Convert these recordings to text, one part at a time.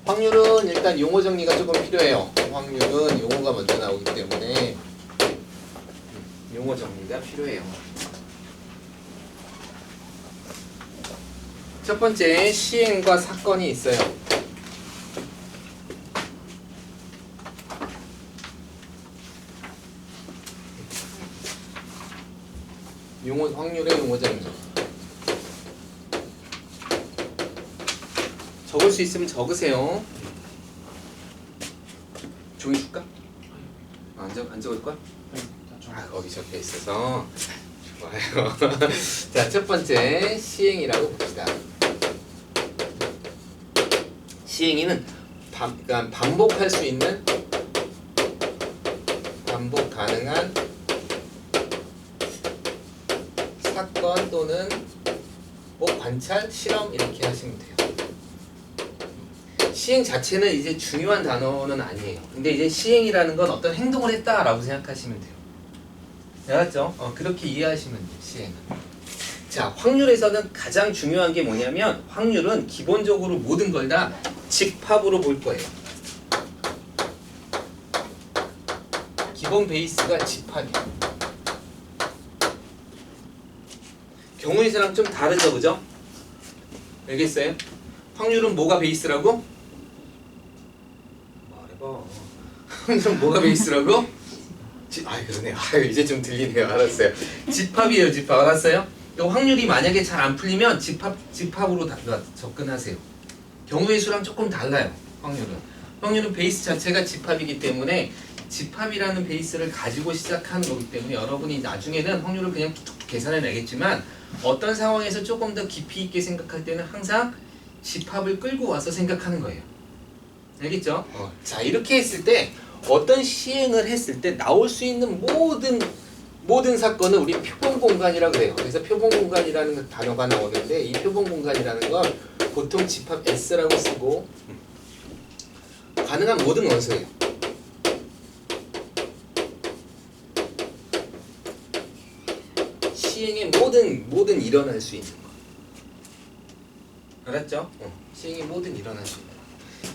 확률은 일단 용어 정리가 조금 필요해요. 확률은 용어가 먼저 나오기 때문에 용어 정리가 필요해요. 첫 번째, 시행과 사건이 있어요. 확률의 용어 정리. 적을 수 있으면 적으세요. 종이 줄까? 안 적을 거야? 거기 적혀 있어서 좋아요. 자, 첫 번째 시행이라고 봅시다. 시행이는 그러니까 반복할 수 있는 반복 가능한 사건 또는 뭐 관찰, 실험 이렇게 하시면 돼요. 시행 자체는 이제 중요한 단어는 아니에요. 근데 이제 시행이라는 건 어떤 행동을 했다라고 생각하시면 돼요. 알았죠? 그렇게 이해하시면 돼요. 시행은. 자, 확률에서는 가장 중요한 게 뭐냐면 확률은 기본적으로 모든 걸 다 집합으로 볼 거예요. 기본 베이스가 집합이에요. 경우의 수랑 좀 다르죠, 그죠? 알겠어요? 확률은 뭐가 베이스라고? 말해봐. 확률은 뭐가 베이스라고? 그러네요. 이제 좀 들리네요. 알았어요. 집합이에요, 집합. 알았어요? 확률이 만약에 잘 안 풀리면 집합으로 접근하세요. 경우의 수랑 조금 달라요. 확률은 베이스 자체가 집합이기 때문에 집합이라는 베이스를 가지고 시작하는 거기 때문에 여러분이 나중에는 확률을 그냥 툭툭 계산해 내겠지만 어떤 상황에서 조금 더 깊이 있게 생각할 때는 항상 집합을 끌고 와서 생각하는 거예요. 알겠죠? 자, 이렇게 했을 때 어떤 시행을 했을 때 나올 수 있는 모든 사건은 우리 표본 공간이라고 해요. 그래서 표본 공간이라는 단어가 나오는데 이 표본 공간이라는 건 보통 집합 S라고 쓰고 가능한 모든 원소예요. 시행의 모든 일어날 수 있는 거. 알았죠? 시행의 모든 일어날 수 있는 거.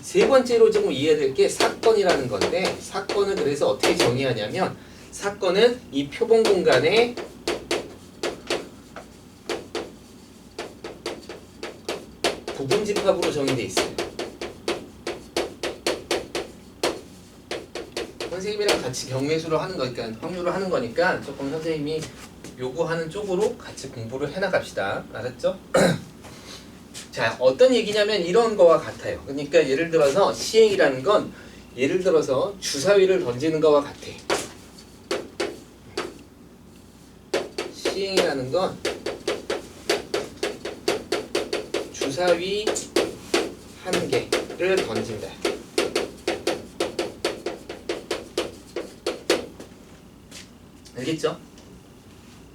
세 번째로 조금 이해될 게 사건이라는 건데 사건을 그래서 어떻게 정의하냐면 사건은 이 표본 공간에 부분 집합으로 정의되어 있어요. 선생님이랑 같이 경매수를 하는 거니까 확률을 하는 거니까 조금 선생님이 요구하는 쪽으로 같이 공부를 해나갑시다. 알았죠? 자, 어떤 얘기냐면 이런 거와 같아요. 그러니까 예를 들어서 시행이라는 건 예를 들어서 주사위를 던지는 거와 같아. 시행이라는 건 주사위 한 개를 던진다. 알겠죠?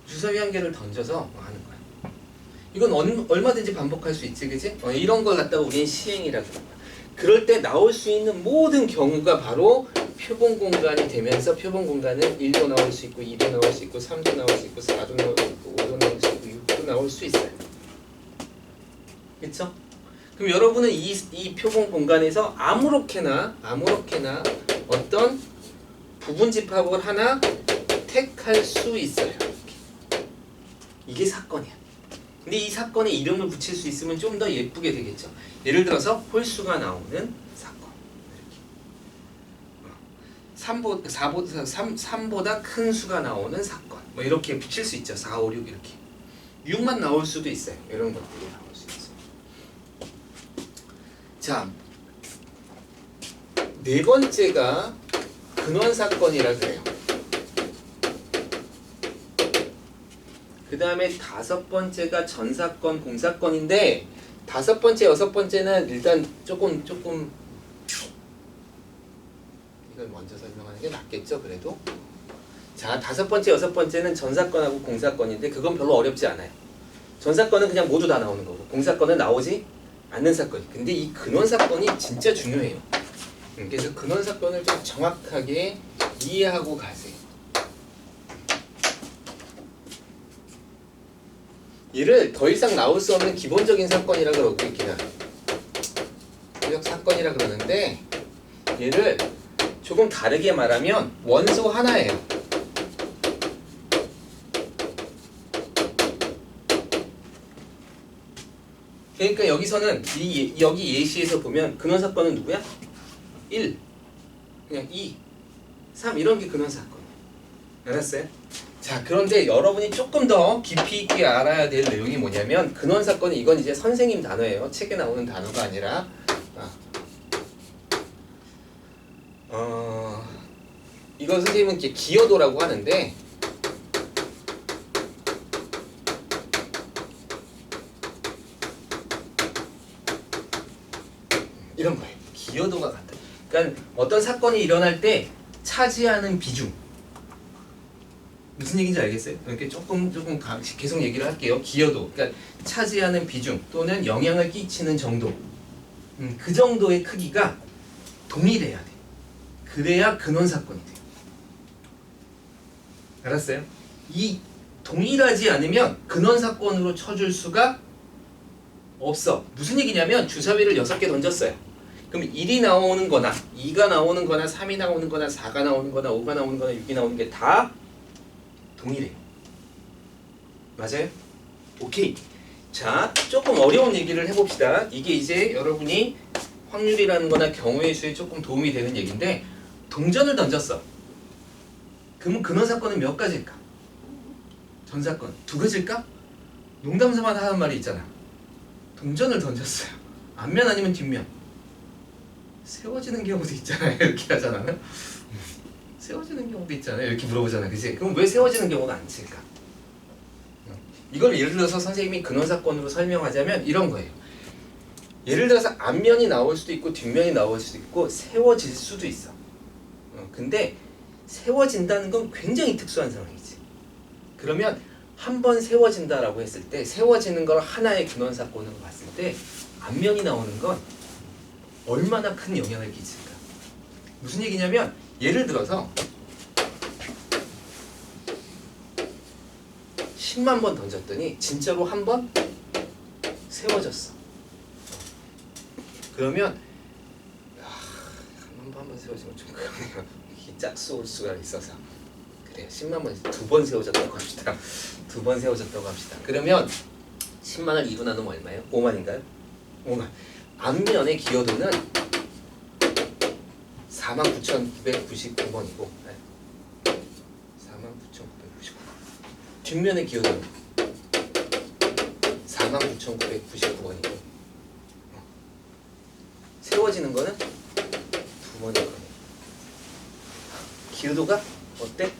주사위 한 개를 던져서 하는 거야. 이건 얼마든지 반복할 수 있지, 그지? 이런 걸 갖다가 우리는 시행이라고 해요. 그럴 때 나올 수 있는 모든 경우가 바로 표본 공간이 되면서 표본 공간은 1도 나올 수 있고 2도 나올 수 있고 3도 나올 수 있고 4도 나올 수 있고 5도 나올 수 있고 6도 나올 수 있어요. 그쵸? 그럼 여러분은 이 표본 공간에서 아무렇게나 어떤 부분 집합을 하나 택할 수 있어요. 이게 사건이야. 근데 이 사건에 이름을 붙일 수 있으면 좀 더 예쁘게 되겠죠. 예를 들어서 홀수가 나오는 사건. 3보다 큰 수가 나오는 사건. 뭐 이렇게 붙일 수 있죠. 4, 5, 6 이렇게. 6만 나올 수도 있어요. 이런 것들이 나올 수 있어요. 자, 네 번째가 근원 사건이라 그래요. 그 다음에 다섯 번째가 전사건, 공사건인데 다섯 번째, 여섯 번째는 일단 조금 이걸 먼저 설명하는 게 낫겠죠, 그래도. 자, 다섯 번째, 여섯 번째는 전사건하고 공사건인데 그건 별로 어렵지 않아요. 전사건은 그냥 모두 다 나오는 거고 공사건은 나오지 않는 사건이. 근데 이 근원 사건이 진짜 중요해요. 그래서 근원 사건을 좀 정확하게 이해하고 가세요. 이를 더 이상 나올 수 없는 기본적인 사건이라고 그러고 있긴 해요. 대표적 사건이라 그러는데 얘를 조금 다르게 말하면 원소 하나예요. 그러니까 여기서는 여기 예시에서 보면 근원 사건은 누구야? 1, 그냥 2, 3 이런 게 근원 사건. 알았어요? 자, 그런데 여러분이 조금 더 깊이 있게 알아야 될 내용이 뭐냐면 근원 사건은 이건 이제 선생님 단어예요. 책에 나오는 단어가 아니라 이건 선생님은 이렇게 기여도라고 하는데 이런 거예요. 기여도가 같다. 그러니까 어떤 사건이 일어날 때 차지하는 비중. 무슨 얘기인지 알겠어요? 이렇게 조금 계속 얘기를 할게요. 기여도. 그러니까 차지하는 비중 또는 영향을 끼치는 정도. 그 정도의 크기가 동일해야 돼. 그래야 근원 사건이 돼요. 알았어요? 이 동일하지 않으면 근원 사건으로 쳐줄 수가 없어. 무슨 얘기냐면 주사위를 6개 던졌어요. 그럼 1이 나오는 거나 2가 나오는 거나 3이 나오는 거나 4가 나오는 거나 5가 나오는 거나 6이 나오는 게 다 동일해요. 맞아요? 오케이. 자, 조금 어려운 얘기를 해봅시다. 이게 이제 여러분이 확률이라는 거나 경우의 수에 조금 도움이 되는 얘기인데 동전을 던졌어. 그러면 근원 사건은 몇 가지일까? 전 사건 2가지일까? 농담삼아 하는 말이 있잖아. 동전을 던졌어요. 앞면 아니면 뒷면? 세워지는 경우도 있잖아요. 이렇게 하잖아요. 세워지는 경우도 있잖아요. 이렇게 물어보잖아요. 그치? 그럼 왜 세워지는 경우가 안 칠까? 이걸 예를 들어서 선생님이 근원 사건으로 설명하자면 이런 거예요. 예를 들어서 앞면이 나올 수도 있고 뒷면이 나올 수도 있고 세워질 수도 있어. 근데 세워진다는 건 굉장히 특수한 상황이지. 그러면 한 번 세워진다라고 했을 때 세워지는 걸 하나의 근원 사건으로 봤을 때 앞면이 나오는 건 얼마나 큰 영향을 끼칠까? 무슨 얘기냐면 예를 들어서 10만 번 던졌더니 진짜로 한 번 세워졌어. 그러면 한 번 세워지면 좀 그러네요. 이게 짝수올 수가 있어서 그래요. 10만 번 2번 세워졌다고 합시다. 2번 세워졌다고 합시다. 그러면 10만을 2로 나누면 얼마예요? 5만인가요? 5만. 앞면의 기여도는 49,999번이고 49,999번. 뒷면의 기여도는 49,999번이고 세워지는 거는 2번일 거예요. 기여도가 어때?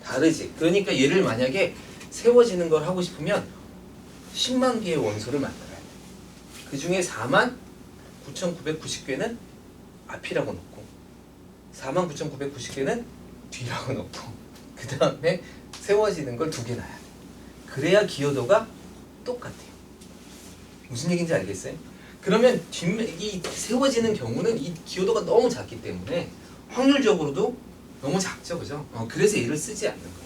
다르지. 그러니까 얘를 만약에 세워지는 걸 하고 싶으면 10만 개의 원소를 만들어야 돼. 그 중에 49,990개는 앞이라고 놓고 49,990개는 뒤라고 놓고 그 다음에 세워지는 걸 2개 놔야 돼. 그래야 기여도가 똑같아요. 무슨 얘기인지 알겠어요? 그러면 이 세워지는 경우는 이 기여도가 너무 작기 때문에 확률적으로도 너무 작죠, 그죠? 그래서 얘를 쓰지 않는 거예요.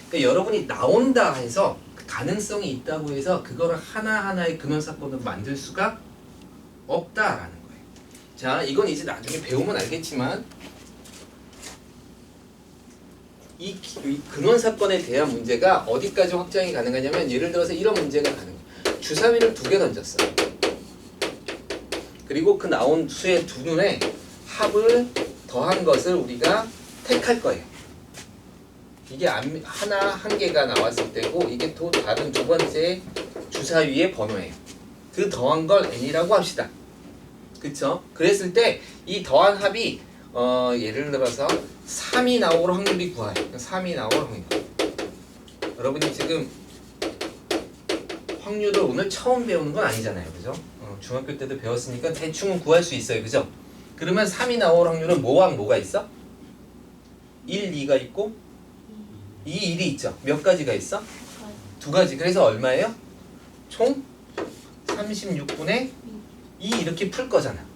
그러니까 여러분이 나온다 해서 가능성이 있다고 해서 그거를 하나하나의 근원 사건으로 만들 수가 없다라는 거예요. 자, 이건 이제 나중에 배우면 알겠지만 이 근원 사건에 대한 문제가 어디까지 확장이 가능하냐면 예를 들어서 이런 문제가 가능해요. 주사위를 2개 던졌어. 그리고 그 나온 수의 두 눈에 합을 더한 것을 우리가 택할 거예요. 이게 한 개가 나왔을 때고 이게 또 다른 두 번째 주사위의 번호예요. 그 더한 걸 n이라고 합시다. 그쵸? 그랬을 때 이 더한 합이 예를 들어서 3이 나올 확률이 구해요. 3이 나올 확률. 여러분이 지금 확률을 오늘 처음 배우는 건 아니잖아요. 그죠? 중학교 때도 배웠으니까 대충은 구할 수 있어요. 그죠? 그러면 3이 나올 확률은 뭐랑 뭐가 있어? 1, 2가 있고 2, 1이 있죠. 몇 가지가 있어? 2가지. 그래서 얼마예요? 총 36분의 2 이렇게 풀 거잖아.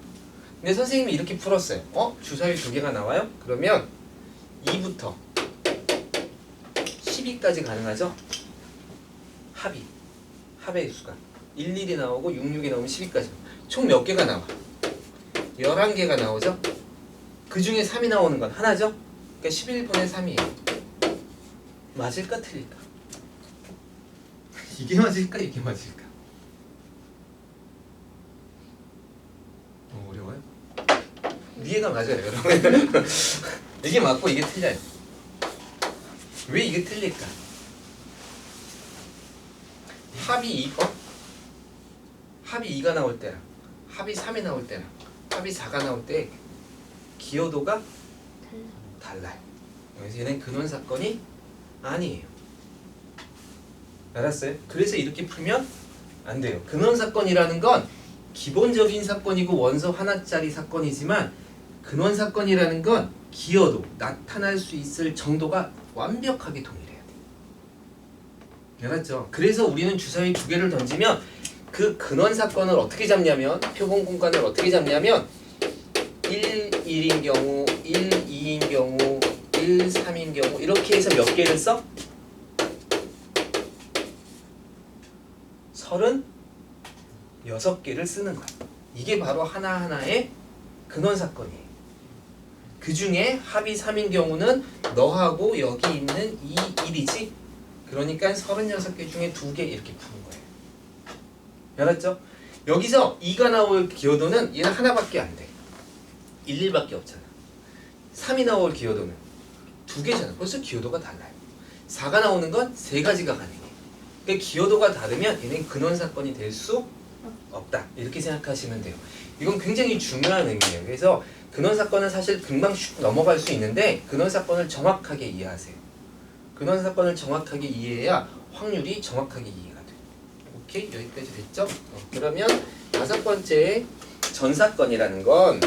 근데 선생님이 이렇게 풀었어요. 주사위 2개가 나와요? 그러면 2부터 12까지 가능하죠? 합의 수가 1, 1이 나오고 6, 6이 나오면 12까지. 총 몇 개가 나와? 11개가 나오죠? 그 중에 3이 나오는 건 하나죠? 그러니까 11분의 3이에요. 맞을까 틀릴까? 이게 맞을까 이게 맞을까? 어려워요? 위에가 맞아요 여러분. 이게 맞고 이게 틀려요. 왜 이게 틀릴까? 합이 2가 나올 때랑 합이 3이 나올 때랑 합이 4가 나올 때 기여도가 달라요. 그래서 얘는 근원 사건이 아니에요. 알았어요? 그래서 이렇게 풀면 안 돼요. 근원 사건이라는 건 기본적인 사건이고 원소 하나짜리 사건이지만 근원 사건이라는 건 기여도, 나타날 수 있을 정도가 완벽하게 동일해야 돼. 알았죠? 그래서 우리는 주사위 2개를 던지면 그 근원 사건을 어떻게 잡냐면 표본 공간을 어떻게 잡냐면 1, 1인 경우, 1, 2인 경우, 1, 3인 경우 이렇게 해서 몇 개를 써? 36개를 쓰는 거야. 이게 바로 하나하나의 근원 사건이에요. 그 중에 합이 3인 경우는 너하고 여기 있는 이 1이지? 그러니까 36개 중에 2개 이렇게 푸는 거예요. 알았죠? 여기서 2가 나올 기여도는 얘는 하나밖에 안 돼. 1, 1밖에 없잖아. 3이 나올 기여도는 2개잖아. 벌써 기여도가 달라요. 4가 나오는 건 3가지가 가능해. 그러니까 기여도가 다르면 얘는 근원 사건이 될 수 없다. 이렇게 생각하시면 돼요. 이건 굉장히 중요한 의미예요. 그래서 근원 사건은 사실 금방 슉 넘어갈 수 있는데 근원 사건을 정확하게 이해하세요. 근원 사건을 정확하게 이해해야 확률이 정확하게 이해가 돼요. 오케이? 여기까지 됐죠? 그러면 5번째 전사건이라는 건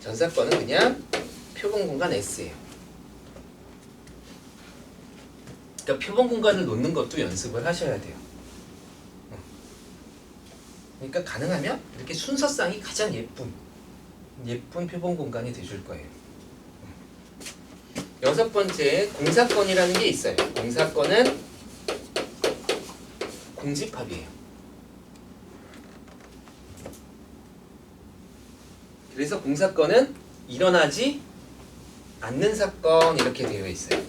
전사건은 그냥 표본 공간 S예요. 그러니까 표본 공간을 놓는 것도 연습을 하셔야 돼요. 그러니까 가능하면 이렇게 순서상이 가장 예쁜 표본 공간이 되줄 거예요. 6번째 공사건이라는 게 있어요. 공사건은 공집합이에요. 그래서 공사건은 일어나지 않는 사건 이렇게 되어 있어요.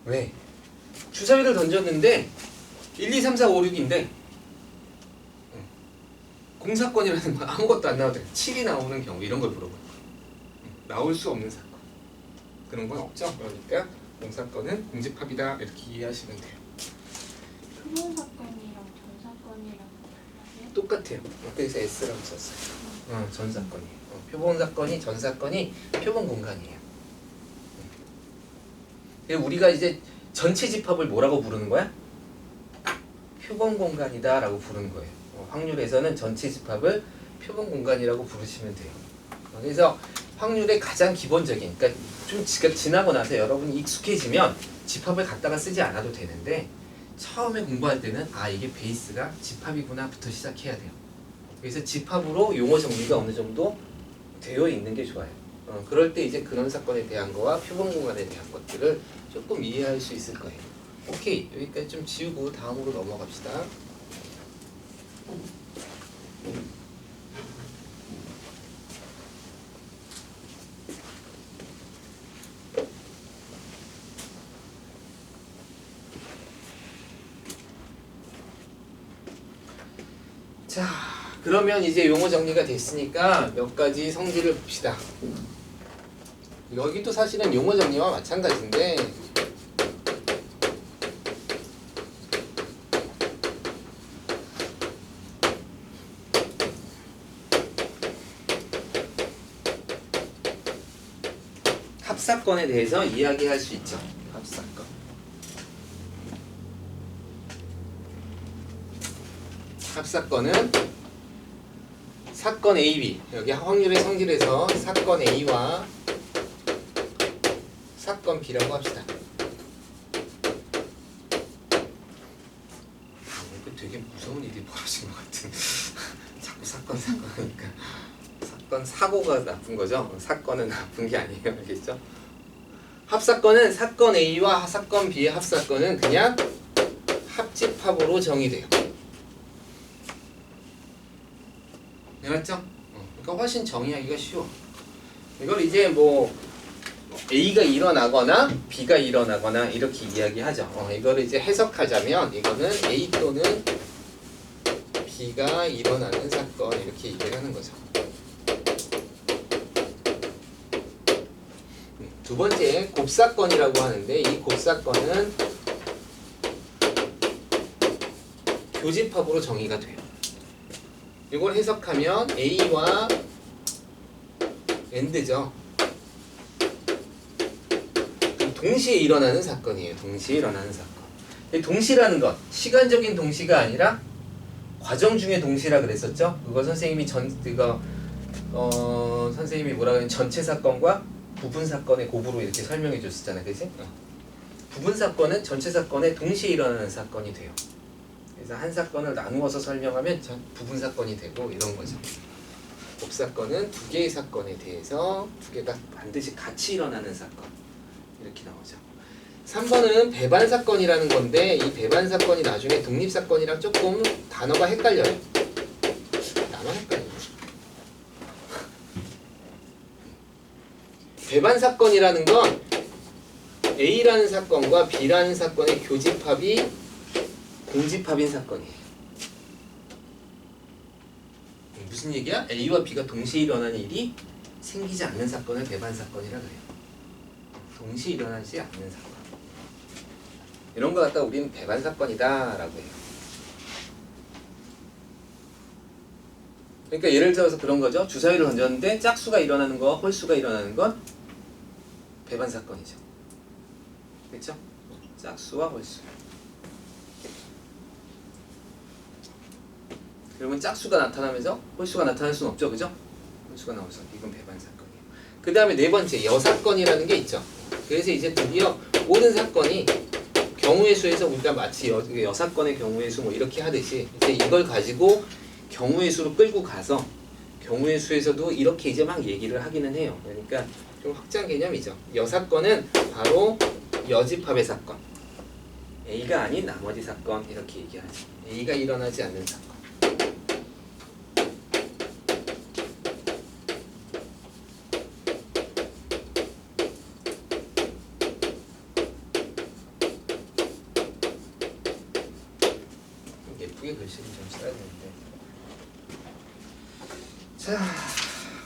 왜? 주사위를 던졌는데 1, 2, 3, 4, 5, 6인데 공사건이라는 건 아무것도 안 나오더래. 7이 나오는 경우 이런 걸 물어보는 거예요. 나올 수 없는 사건. 그런 건 없죠. 그러니까 공사건은 공집합이다 이렇게 이해하시면 돼요. 표본 사건이랑 전 사건이랑 달라요? 똑같아요. 그래서 S라고 썼어요. 전 사건이에요. 표본 사건이 전 사건이 표본 공간이에요. 우리가 이제 전체 집합을 뭐라고 부르는 거야? 표본 공간이다 라고 부르는 거예요. 확률에서는 전체 집합을 표본 공간이라고 부르시면 돼요. 그래서 확률의 가장 기본적인, 그러니까 좀 지나고 나서 여러분이 익숙해지면 집합을 갖다가 쓰지 않아도 되는데 처음에 공부할 때는 이게 베이스가 집합이구나 부터 시작해야 돼요. 그래서 집합으로 용어 정리가 어느 정도 되어 있는 게 좋아요. 그럴 때 이제 근원 사건에 대한 거와 표본 공간에 대한 것들을 조금 이해할 수 있을 거예요. 오케이, 여기까지 좀 지우고 다음으로 넘어갑시다. 자, 그러면 이제 용어 정리가 됐으니까 몇 가지 성질을 봅시다. 여기도 사실은 용어 정리와 마찬가지인데 합사건에 대해서 이야기할 수 있죠. 합사건. 합사건은 사건 A, B 여기 확률의 성질에서 사건 A와 사건 B라고 합시다. 되게 무서운 일이 벌어진 것 같은. 자꾸 사건 하니까 사건 사고가 나쁜 거죠. 사건은 나쁜 게 아니에요, 알겠죠? 합사건은 사건 A와 사건 B의 합사건은 그냥 합집합으로 정의돼요. 알았죠? 그러니까 훨씬 정의하기가 쉬워. 이걸 이제 뭐 A가 일어나거나 B가 일어나거나 이렇게 이야기하죠. 이걸 이제 해석하자면 이거는 A 또는 B가 일어나는 사건 이렇게 얘기를 하는 거죠. 두 번째 곱사건이라고 하는데 이 곱사건은 교집합으로 정의가 돼요. 이걸 해석하면 A와 AND죠. 동시에 일어나는 사건이에요. 동시에 일어나는 사건. 동시라는 것, 시간적인 동시가 아니라 과정 중에 동시라 그랬었죠. 그거 선생님이 선생님이 뭐라고 하냐면 전체 사건과 부분 사건의 곱으로 이렇게 설명해 줬었잖아요. 그치? 부분 사건은 전체 사건에 동시에 일어나는 사건이 돼요. 그래서 한 사건을 나누어서 설명하면 부분 사건이 되고 이런 거죠. 곱사건은 두 개의 사건에 대해서 두 개가 반드시 같이 일어나는 사건 이렇게 나오죠. 3번은 배반 사건이라는 건데 이 배반 사건이 나중에 독립 사건이랑 조금 단어가 헷갈려요. 나만 헷갈리네. 배반 사건이라는 건 A라는 사건과 B라는 사건의 교집합이 공집합인 사건이에요. 무슨 얘기야? A와 B가 동시에 일어나는 일이 생기지 않는 사건을 배반 사건이라 그래요. 동시에 일어나지 않는 사건. 이런 거 갖다 우리는 배반 사건이다 라고 해요. 그러니까 예를 들어서 그런 거죠. 주사위를 던졌는데 짝수가 일어나는 거와 홀수가 일어나는 건 배반 사건이죠. 그렇죠? 짝수와 홀수. 그러면 짝수가 나타나면서 홀수가 나타날 수는 없죠. 그죠? 홀수가 나와서 이건 배반 사건이에요. 그 다음에 네 번째 여사건이라는 게 있죠. 그래서 이제 드디어 모든 사건이 경우의 수에서 우리가 마치 여사건의 경우의 수 뭐 이렇게 하듯이 이제 이걸 가지고 경우의 수로 끌고 가서 경우의 수에서도 이렇게 이제 막 얘기를 하기는 해요. 그러니까 좀 확장 개념이죠. 여사건은 바로 여집합의 사건. A가 아닌 나머지 사건 이렇게 얘기하죠. A가 일어나지 않는 사건. 예쁘게 글씨를 좀 써야 되는데. 자,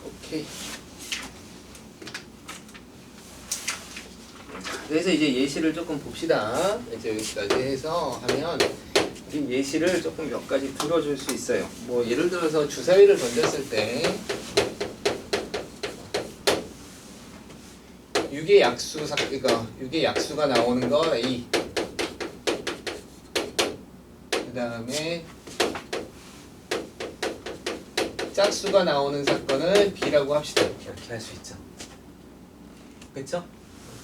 오케이. 그래서 이제 예시를 조금 봅시다. 이제 여기까지 해서 하면 이 예시를 조금 몇 가지 들어줄 수 있어요. 뭐 예를 들어서 주사위를 던졌을 때 6의 약수 그러니까 6의 약수가 나오는 거 A. 그 다음에 짝수가 나오는 사건을 B라고 합시다. 이렇게 할 수 있죠. 그쵸?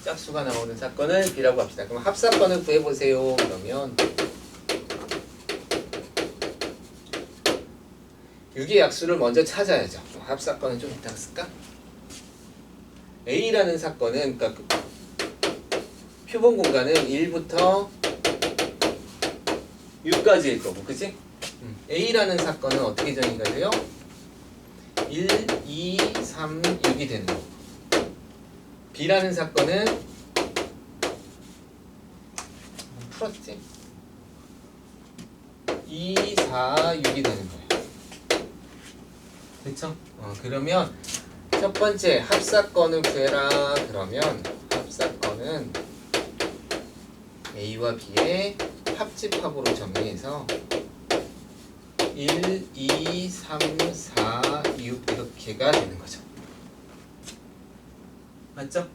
짝수가 나오는 사건을 B라고 합시다. 그럼 합사건을 구해보세요. 그러면 6의 약수를 먼저 찾아야죠. 합사건은 좀 이따가 쓸까? A라는 사건은 그러니까 표본 공간은 1부터 6까지일 거고, 그치? A라는 사건은 어떻게 정의가 돼요? 1, 2, 3, 6이 되는 거고 B라는 사건은 풀었지? 2, 4, 6이 되는 거예요. 그쵸? 그러면 첫 번째 합사건을 구해라. 그러면 합사건은 A와 B의 합집합으로 정리해서 1, 2, 3, 4, 6 이렇게가 되는 거죠. 맞죠?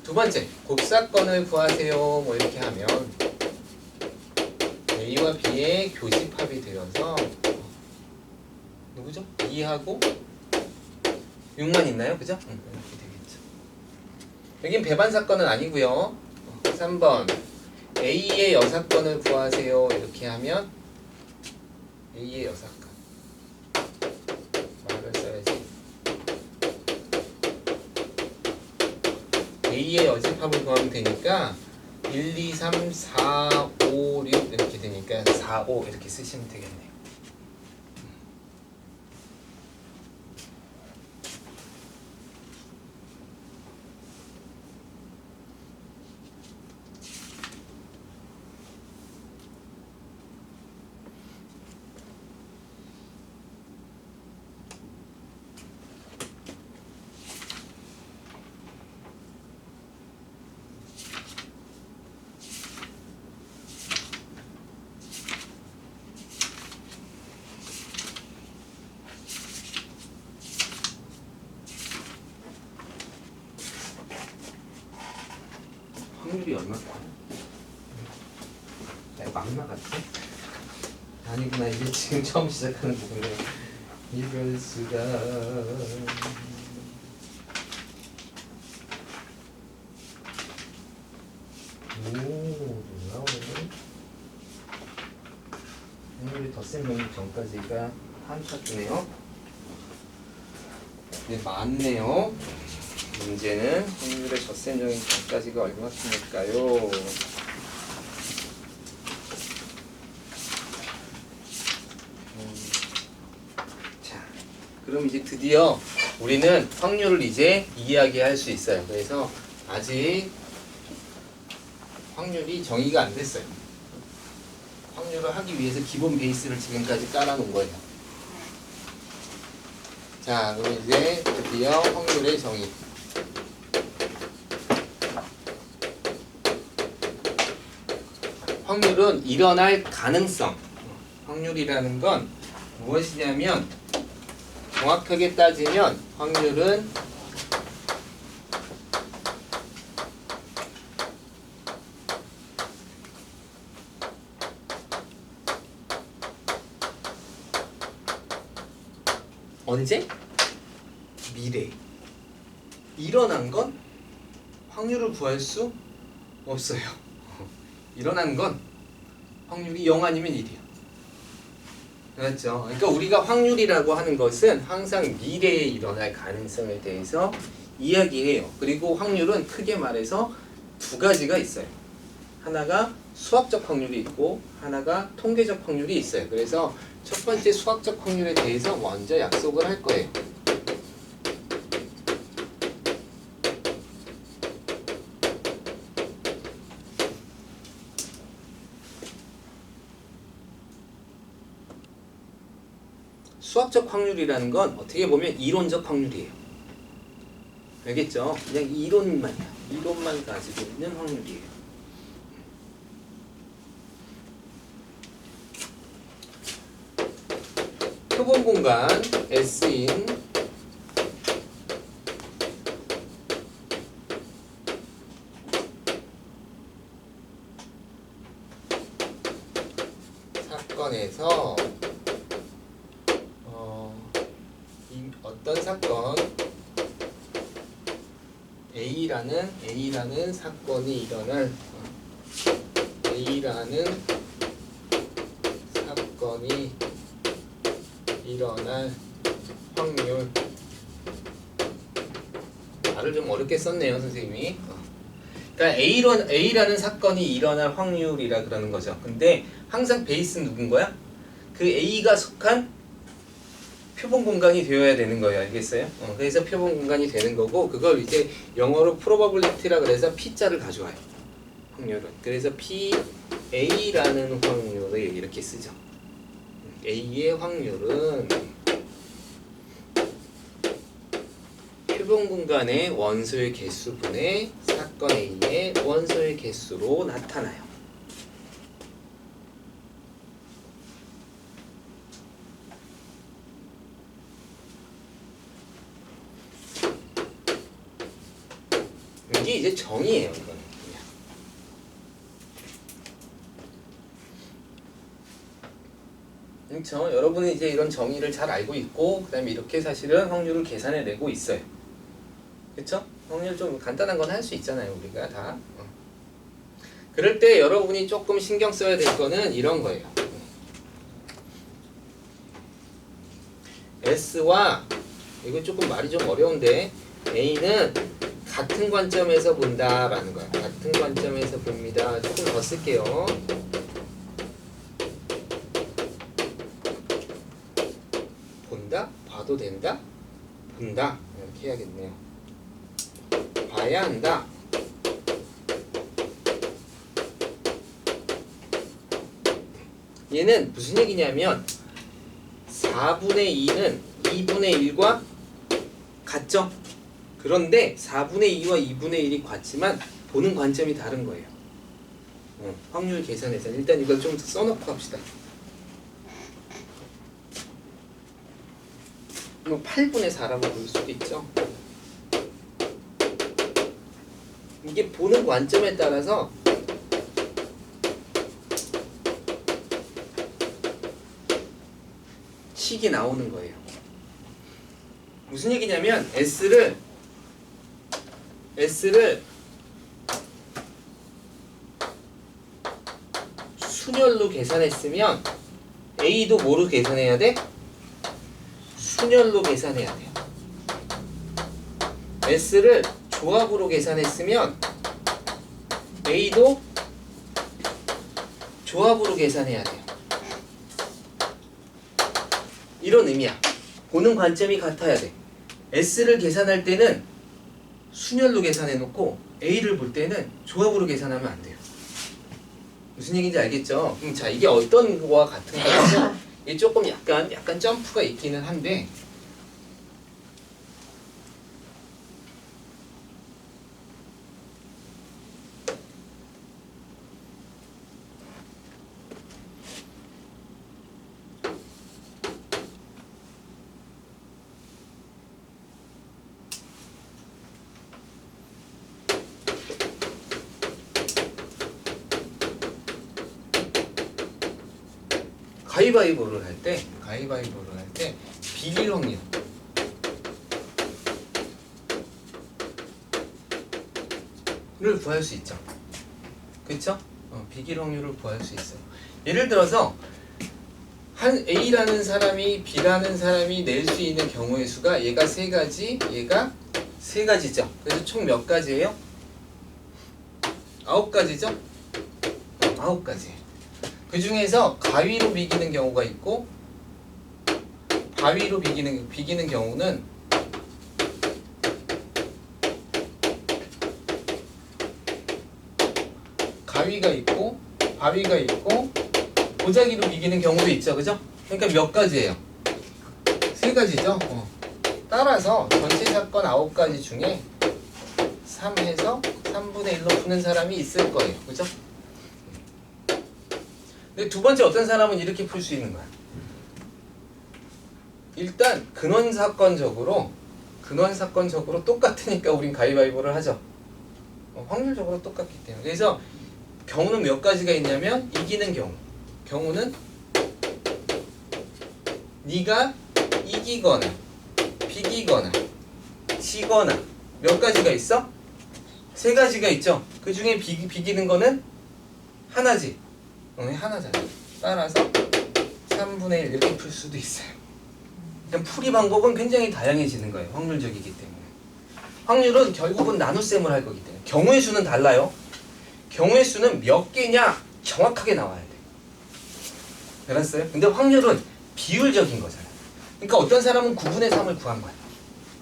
두 번째, 곱사건을 구하세요. 뭐 이렇게 하면 A와 B의 교집합이 되어서 누구죠? 2하고 6만 있나요? 그죠? 이렇게 되겠죠. 여긴 배반 사건은 아니고요. 3번 A의 여사건을 구하세요. 이렇게 하면 A의 여사건 말을 써야지. A의 여집합을 구하면 되니까 1, 2, 3, 4, 5, 6 이렇게 되니까 4, 5 이렇게 쓰시면 되겠네요. 확률이 얼마나? 막 나갔지? 아니구나, 이게 지금 처음 시작하는 부분이에요. 이럴 수가. 오, 나오네. 확률이 덧셈 넣기 전까지가 한 차트네요. 네, 맞네요. 문제는 확률의 덧셈 정의 전까지가 얼마큼일까요? 자, 그럼 이제 드디어 우리는 확률을 이제 이야기할 수 있어요. 그래서 아직 확률이 정의가 안 됐어요. 확률을 하기 위해서 기본 베이스를 지금까지 깔아놓은 거예요. 자, 그럼 이제 드디어 확률의 정의. 확률은 일어날 가능성. 확률이라는 건 무엇이냐면 정확하게 따지면 확률은 언제? 미래. 일어난 건 확률을 구할 수 없어요. 일어난 건 확률이 0 아니면 1이야. 그렇죠? 그러니까 우리가 확률이라고 하는 것은 항상 미래에 일어날 가능성에 대해서 이야기해요. 그리고 확률은 크게 말해서 두 가지가 있어요. 하나가 수학적 확률이 있고 하나가 통계적 확률이 있어요. 그래서 첫 번째 수학적 확률에 대해서 먼저 약속을 할 거예요. 수학적 확률이라는 건 어떻게 보면 이론적 확률이에요. 알겠죠? 그냥 이론만이야. 이론만 가지고 있는 확률이에요. 표본 공간 S인 사건에서 어떤 사건 A라는 사건이 일어날 A라는 사건이 일어날 확률. 말을 좀 어렵게 썼네요, 선생님이. 그러니까 A라는 사건이 일어날 확률이라 그러는 거죠. 근데 항상 베이스는 누군 거야? 그 A가 속한 표본 공간이 되어야 되는 거예요. 알겠어요? 그래서 표본 공간이 되는 거고, 그걸 이제 영어로 probability라 그래서 P자를 가져와요. 확률은. 그래서 PA라는 확률을 이렇게 쓰죠. A의 확률은 표본 공간의 원소의 개수분의 사건 A의 원소의 개수로 나타나요. 이게 이제 정의예요. 이거는 그냥. 그렇죠? 여러분은 이제 이런 정의를 잘 알고 있고, 그 다음에 이렇게 사실은 확률을 계산해내고 있어요. 그렇죠? 확률 좀 간단한 건 할 수 있잖아요, 우리가 다. 그럴 때 여러분이 조금 신경 써야 될 거는 이런 거예요. S와, 이거 조금 말이 좀 어려운데, A는 같은 관점에서 본다라는 거야. 같은 관점에서 봅니다. 조금 더 쓸게요. 본다? 봐도 된다? 본다. 이렇게 해야겠네요. 봐야 한다. 얘는 무슨 얘기냐면 4분의 2는 2분의 1과 같죠? 그런데 4분의 2와 2분의 1이 같지만 보는 관점이 다른 거예요. 확률 계산에서 일단 이걸 좀 써놓고 갑시다. 뭐 8분의 4라고 볼 수도 있죠. 이게 보는 관점에 따라서 식이 나오는 거예요. 무슨 얘기냐면 S를 순열로 계산했으면 A도 뭐로 계산해야 돼? 순열로 계산해야 돼요. S를 조합으로 계산했으면 A도 조합으로 계산해야 돼요. 이런 의미야. 보는 관점이 같아야 돼. S를 계산할 때는 순열로 계산해놓고 A를 볼 때는 조합으로 계산하면 안 돼요. 무슨 얘기인지 알겠죠? 자, 이게 어떤 거와 같은 거냐면 이게 조금 약간 점프가 있기는 한데 가위바위보를 할 때 비길 확률을 구할 수 있죠. 그쵸? 비길 확률을 구할 수 있어요. 예를 들어서 한 A라는 사람이 B라는 사람이 낼 수 있는 경우의 수가 얘가 3가지, 얘가 3가지죠. 그래서 총 몇 가지예요? 9가지죠? 9가지. 그 중에서 가위로 비기는 경우가 있고 바위로 비기는 경우는 가위가 있고 바위가 있고 보자기로 비기는 경우도 있죠. 그죠? 그러니까 몇 가지예요? 3가지죠. 따라서 전체 사건 9가지 중에 3해서 3분의 1로 푸는 사람이 있을 거예요. 그죠? 근데 두 번째 어떤 사람은 이렇게 풀 수 있는 거야. 일단 근원 사건적으로 똑같으니까 우린 가위바위보를 하죠. 확률적으로 똑같기 때문에. 그래서 경우는 몇 가지가 있냐면 이기는 경우는 네가 이기거나 비기거나 지거나 몇 가지가 있어? 3가지가 있죠. 그 중에 비기는 거는 하나지. 하나잖아. 따라서 3분의 1 이렇게 풀 수도 있어요. 그냥 풀이 방법은 굉장히 다양해지는 거예요. 확률적이기 때문에. 확률은 결국은 나눗셈을 할 거기 때문에. 경우의 수는 달라요. 경우의 수는 몇 개냐 정확하게 나와야 돼. 알았어요? 근데 확률은 비율적인 거잖아. 그러니까 어떤 사람은 9분의 3을 구한 거야.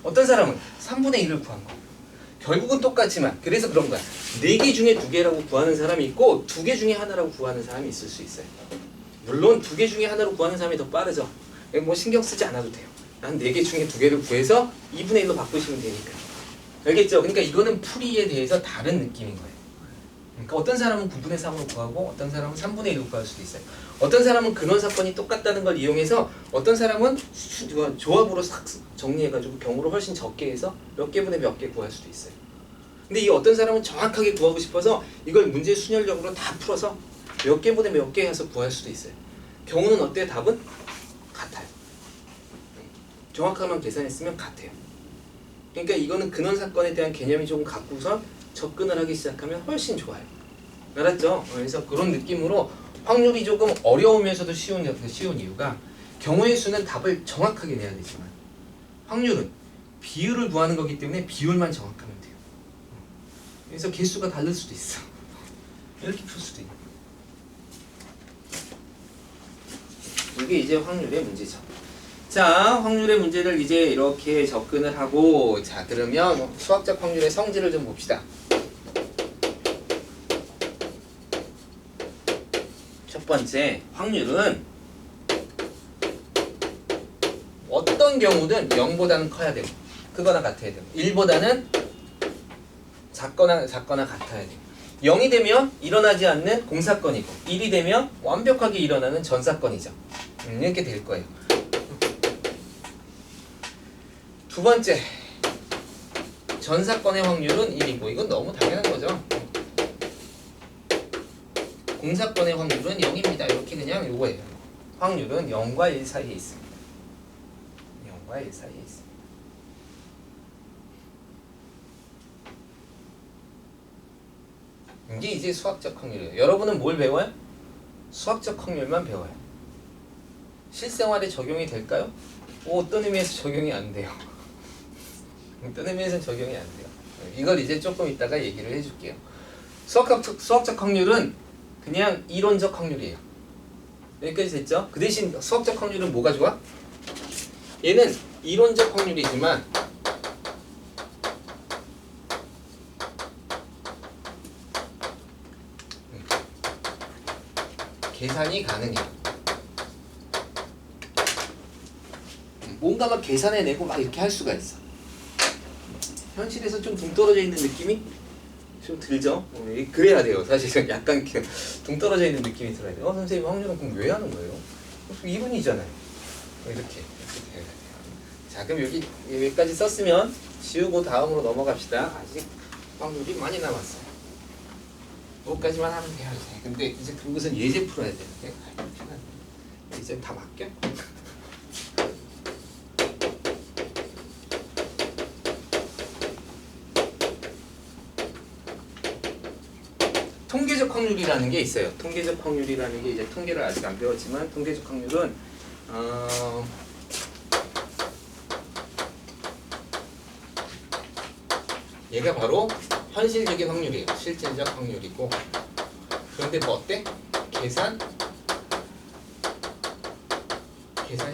어떤 사람은 3분의 1을 구한 거야. 결국은 똑같지만 그래서 그런 거야. 4개 중에 2개라고 구하는 사람이 있고 2개 중에 하나라고 구하는 사람이 있을 수 있어요. 물론 2개 중에 하나로 구하는 사람이 더 빠르죠. 뭐 신경 쓰지 않아도 돼요. 난 4개 중에 2개를 구해서 2분의 1로 바꾸시면 되니까. 알겠죠? 그러니까 이거는 풀이에 대해서 다른 느낌인 거예요. 그러니까 어떤 사람은 9분의 3으로 구하고 어떤 사람은 3분의 1로 구할 수도 있어요. 어떤 사람은 근원 사건이 똑같다는 걸 이용해서 어떤 사람은 조합으로 싹 정리해가지고 경우를 훨씬 적게 해서 몇 개분의 몇 개 구할 수도 있어요. 근데 이 어떤 사람은 정확하게 구하고 싶어서 이걸 문제 순열적으로 다 풀어서 몇 개분의 몇 개 해서 구할 수도 있어요. 경우는 어때요? 답은 같아요. 정확하게만 계산했으면 같아요. 그러니까 이거는 근원 사건에 대한 개념이 조금 갖고서 접근을 하기 시작하면 훨씬 좋아요. 알았죠? 그래서 그런 느낌으로 확률이 조금 어려우면서도 쉬운 이유가 경우의 수는 답을 정확하게 내야 되지만 확률은 비율을 구하는 거기 때문에 비율만 정확하면 돼요. 그래서 개수가 다를 수도 있어. 이렇게 풀 수도 있고. 이게 이제 확률의 문제죠. 자, 확률의 문제를 이제 이렇게 접근을 하고, 자, 그러면 수학적 확률의 성질을 좀 봅시다. 첫 번째, 확률은 어떤 경우든 0보다는 커야 되고, 크거나 같아야 되고, 1보다는 작거나 같아야 되고, 0이 되면 일어나지 않는 공사건이고, 1이 되면 완벽하게 일어나는 전사건이죠. 이렇게 될 거예요. 두 번째, 전사건의 확률은 1이고, 이건 너무 당연한 거죠. 공사건의 확률은 0입니다. 이렇게 그냥 이거예요. 확률은 0과 1 사이에 있습니다. 0과 1 사이에 있습니다. 이게 이제 수학적 확률이에요. 여러분은 뭘 배워요? 수학적 확률만 배워요. 실생활에 적용이 될까요? 어떤 의미에서 적용이 안 돼요. 어떤 의미에서는 적용이 안 돼요. 이걸 이제 조금 이따가 얘기를 해줄게요. 수학적 확률은 그냥 이론적 확률이에요. 여기까지 됐죠? 그 대신 수학적 확률은 뭐가 좋아? 얘는 이론적 확률이지만 계산이 가능해요. 뭔가 막 계산해내고 막 이렇게 할 수가 있어. 현실에서 좀 동떨어져 있는 느낌이 좀 들죠? 그래야 돼요. 사실은 약간 이렇게 동떨어져 있는 느낌이 들어야 돼요. 선생님 확률은 그럼 왜 하는 거예요? 이론이잖아요. 이렇게 돼야 돼요. 자, 그럼 여기까지 썼으면 지우고 다음으로 넘어갑시다. 아직 확률이 많이 남았어요. 여기까지만 하면 돼요. 근데 이제 그것은 예제 풀어야 되는데 이제 다 맡겨? 통계적 확률이라는 게 있어요. 통계적 확률이라는 게 이제 통계를 아직 안 배웠지만 통계적 확률은 얘가 바로 현실적인 확률이에요. 실제적 확률이고, 그런데 뭐 어때? 계산이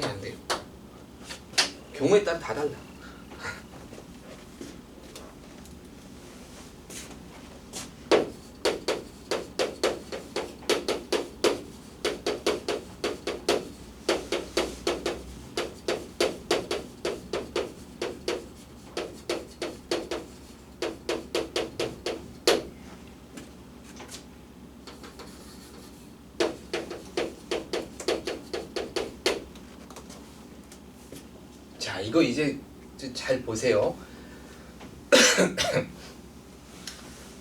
안 돼요. 경우에 따라 다 달라. 자, 이거 이제 잘 보세요.